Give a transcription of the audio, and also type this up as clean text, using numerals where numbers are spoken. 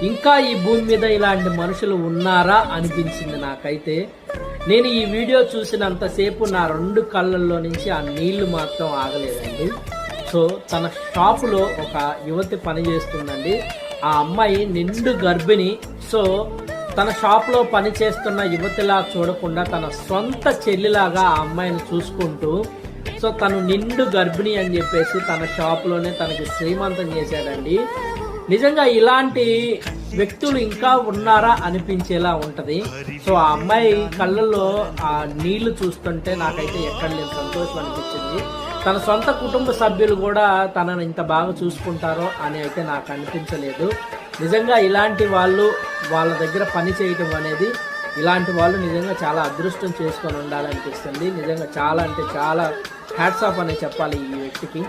ఇంకా ఈ భూమి మీద ఇలాంటి మనుషులు ఉన్నారా అనిపించింది నాకైతే. నేను ఈ వీడియో చూసినంతసేపు నా 2 కళ్ళల్లో నుంచి ఆ నీళ్లు మాత్రం ఆగలేదండి. సో తన షాపులో ఒక యువతి పనిచేస్తుందండి. ఆ అమ్మాయి నిండు గర్భిణి. సో తన షాప్లో పనిచేస్తున్న యువతిలా చూడకుండా తన సొంత చెల్లిలాగా ఆ అమ్మాయిని చూసుకుంటూ, సో తను నిండు గర్భిణి అని చెప్పేసి తన షాప్లోనే తనకి శ్రీమంతం చేశాడండి. నిజంగా ఇలాంటి వ్యక్తులు ఇంకా ఉన్నారా అనిపించేలా ఉంటది. సో ఆ అమ్మాయి కళ్ళల్లో ఆ నీళ్లు చూస్తుంటే నాకైతే ఎక్కడ లేని సంతోషం అనిపించింది. తన సొంత కుటుంబ సభ్యులు కూడా తనను ఇంత బాగా చూసుకుంటారో అని అయితే నాకు అనిపించలేదు. నిజంగా ఇలాంటి వాళ్ళు వాళ్ళ దగ్గర పని చేయటం అనేది, ఇలాంటి వాళ్ళు నిజంగా చాలా అదృష్టం చేసుకొని ఉండాలనిపిస్తుంది. నిజంగా చాలా అంటే చాలా హ్యాట్స్ ఆఫ్ అనే చెప్పాలి ఈ వ్యక్తికి.